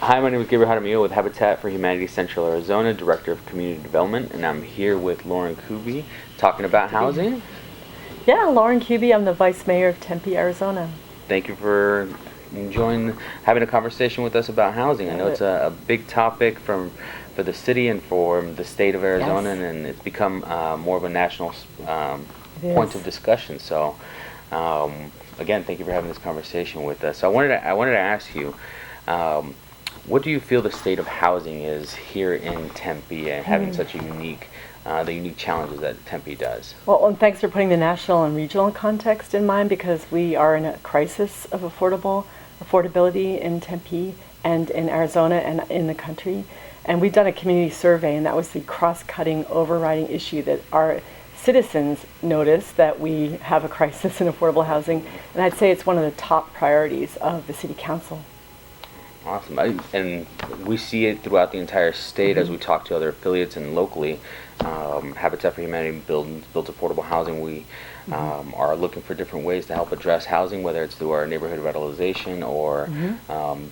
Hi, my name is Gabriel Jaramillo with Habitat for Humanity Central Arizona, Director of Community Development, and I'm here with Lauren Kuby talking about housing. Yeah, Lauren Kuby, I'm the Vice Mayor of Tempe, Arizona. Thank you for having a conversation with us about housing. I know it's a big topic for the city and for the state of Arizona, Yes. and it's become more of a national point of discussion. So, again, thank you for having this conversation with us. So I wanted to ask you. What do you feel the state of housing is here in Tempe and having such a unique challenges that Tempe does? Well, and thanks for putting the national and regional context in mind, because we are in a crisis of affordability in Tempe and in Arizona and in the country. And we've done a community survey, and that was the cross-cutting overriding issue that our citizens notice, that we have a crisis in affordable housing. And I'd say it's one of the top priorities of the City Council. Awesome. And we see it throughout the entire state as we talk to other affiliates and locally. Habitat for Humanity builds affordable housing. We are looking for different ways to help address housing, whether it's through our neighborhood revitalization or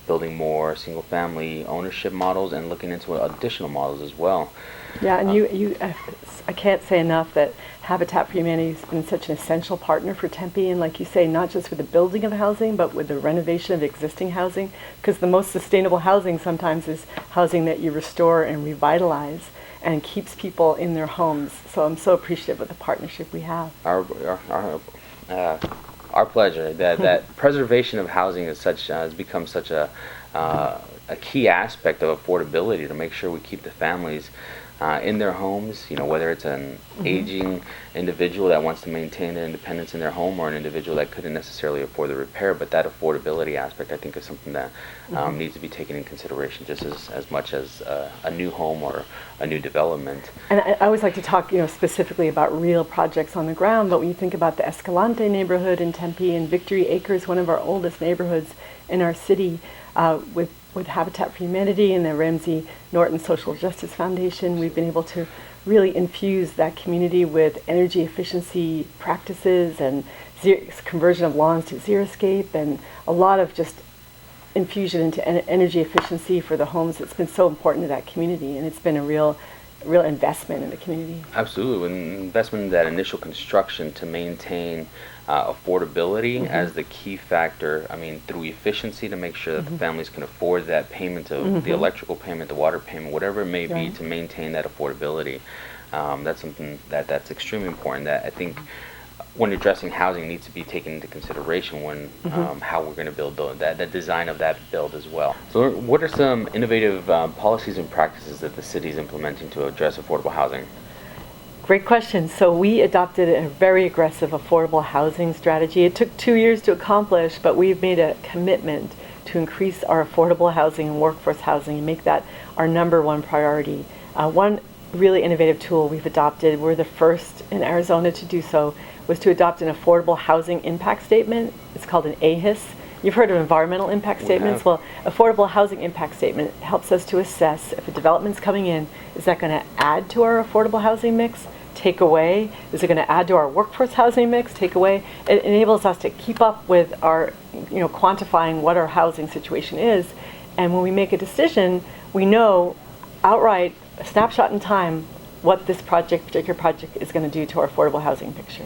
building more single-family ownership models and looking into additional models as well. Yeah, and I can't say enough that Habitat for Humanity has been such an essential partner for Tempe, and like you say, not just with the building of housing, but with the renovation of existing housing, because the most sustainable housing sometimes is housing that you restore and revitalize and keeps people in their homes. So I'm so appreciative of the partnership we have. Our pleasure. That preservation of housing is has become such a key aspect of affordability, to make sure we keep the families in their homes, whether it's an aging individual that wants to maintain their independence in their home, or an individual that couldn't necessarily afford the repair. But that affordability aspect, I think, is something that needs to be taken in consideration just as much as a new home or a new development. And I always like to talk, specifically about real projects on the ground. But when you think about the Escalante neighborhood in Tempe and Victory Acres, one of our oldest neighborhoods in our city, with Habitat for Humanity and the Ramsey Norton Social Justice Foundation, we've been able to really infuse that community with energy efficiency practices and conversion of lawns to xeriscape, and a lot of just infusion into energy efficiency for the homes. It's been so important to that community, and it's been a real investment in the community. Absolutely, an investment in that initial construction to maintain affordability as the key factor. I mean, through efficiency, to make sure that the families can afford that payment of the electrical payment, the water payment, whatever it may be, to maintain that affordability. That's something that's extremely important, that I think when addressing housing needs to be taken into consideration when how we're going to build that design of that build as well. So what are some innovative policies and practices that the city is implementing to address affordable housing? Great question. So we adopted a very aggressive affordable housing strategy. It took 2 years to accomplish, but we've made a commitment to increase our affordable housing and workforce housing and make that our #1 priority. One really innovative tool we've adopted, we're the first in Arizona to do so, was to adopt an affordable housing impact statement. It's called an AHIS. You've heard of environmental impact statements? Well, affordable housing impact statement helps us to assess if a development's coming in, is that going to add to our affordable housing mix, take away? Is it going to add to our workforce housing mix, take away? It enables us to keep up with our, quantifying what our housing situation is. And when we make a decision, we know outright, a snapshot in time, what this particular project is going to do to our affordable housing picture.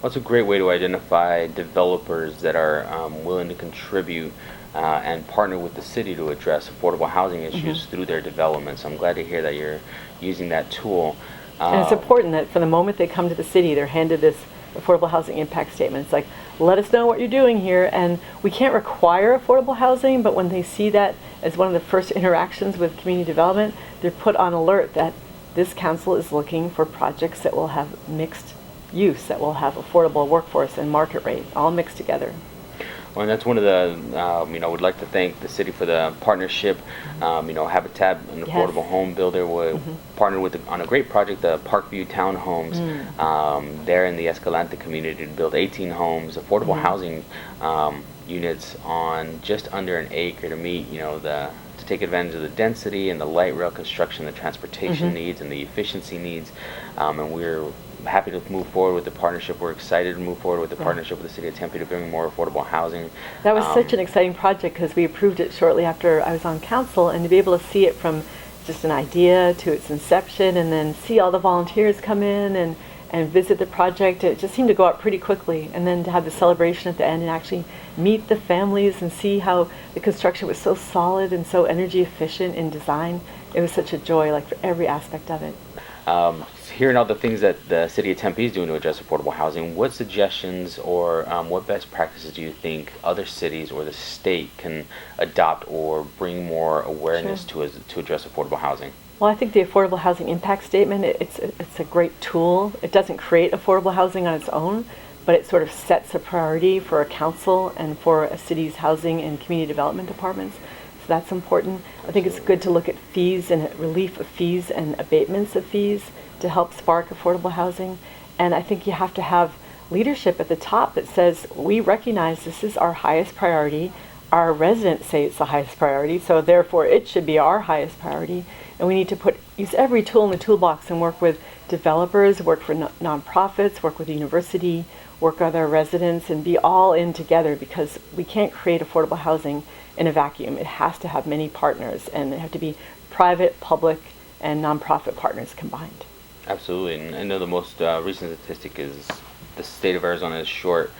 Well, it's a great way to identify developers that are willing to contribute and partner with the city to address affordable housing issues through their development. So I'm glad to hear that you're using that tool. And it's important that from the moment they come to the city, they're handed this affordable housing impact statement. It's like, let us know what you're doing here. And we can't require affordable housing, but when they see that as one of the first interactions with community development, they're put on alert that this council is looking for projects that will have mixed use, that will have affordable workforce and market rate all mixed together. Well, and that's one of the, would like to thank the city for the partnership. Habitat, an affordable home builder, would partnered on a great project, the Parkview Townhomes, there in the Escalante community, to build 18 homes, affordable housing units on just under an acre to meet, to take advantage of the density and the light rail construction, the transportation needs and the efficiency needs. And we're happy to move forward with the partnership. We're excited to move forward with the partnership with the City of Tempe to bring more affordable housing. That was such an exciting project because we approved it shortly after I was on council, and to be able to see it from just an idea to its inception and then see all the volunteers come in and visit the project, it just seemed to go up pretty quickly. And then to have the celebration at the end and actually meet the families and see how the construction was so solid and so energy efficient in design, it was such a joy, like for every aspect of it. Hearing all the things that the City of Tempe is doing to address affordable housing, what suggestions or what best practices do you think other cities or the state can adopt or bring more awareness to address affordable housing? Well, I think the Affordable Housing Impact Statement, it's a great tool. It doesn't create affordable housing on its own, but it sort of sets a priority for a council and for a city's housing and community development departments. So that's important. I think it's good to look at fees and relief of fees and abatements of fees to help spark affordable housing. And I think you have to have leadership at the top that says, we recognize this is our highest priority. Our residents say it's the highest priority, so therefore it should be our highest priority. And we need to use every tool in the toolbox and work with developers, work for nonprofits, work with the university, work with our residents, and be all in together, because we can't create affordable housing in a vacuum. It has to have many partners, and they have to be private, public, and nonprofit partners combined. Absolutely, and I know the most recent statistic is the state of Arizona is short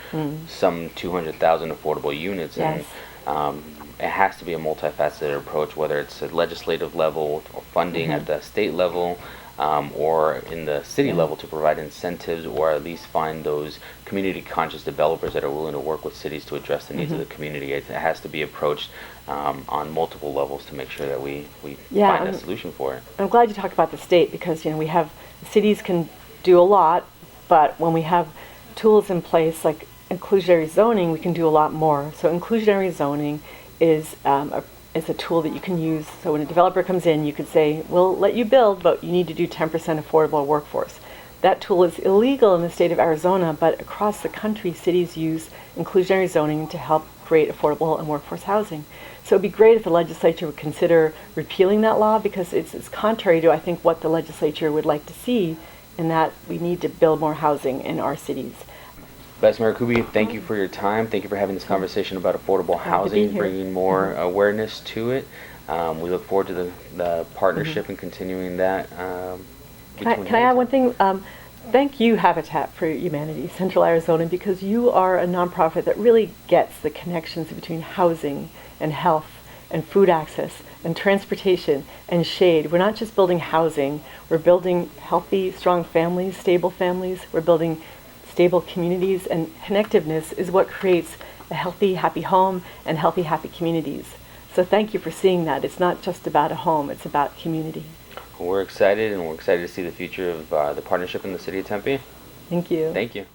some 200,000 affordable units, Yes. and it has to be a multifaceted approach, whether it's at legislative level or funding at the state level, or in the city level, to provide incentives or at least find those community conscious developers that are willing to work with cities to address the needs of the community. It has to be approached on multiple levels to make sure that we find a solution for it. I'm glad you talked about the state, because we have cities can do a lot, but when we have tools in place like inclusionary zoning, we can do a lot more. So inclusionary zoning is a tool that you can use. So when a developer comes in, you could say, we'll let you build, but you need to do 10% affordable workforce. That tool is illegal in the state of Arizona, but across the country, cities use inclusionary zoning to help create affordable and workforce housing. So it'd be great if the legislature would consider repealing that law, because it's contrary to, I think, what the legislature would like to see, in that we need to build more housing in our cities. Vice Mayor Kuby, thank you for your time. Thank you for having this conversation about affordable housing, bringing more awareness to it. We look forward to the partnership and continuing that. Can I add one thing? Thank you, Habitat for Humanity, Central Arizona, because you are a nonprofit that really gets the connections between housing and health and food access and transportation and shade. We're not just building housing, we're building healthy, strong families, stable families. We're building stable communities, and connectiveness is what creates a healthy, happy home and healthy, happy communities. So thank you for seeing that. It's not just about a home, it's about community. We're excited, and we're excited to see the future of the partnership in the City of Tempe. Thank you. Thank you.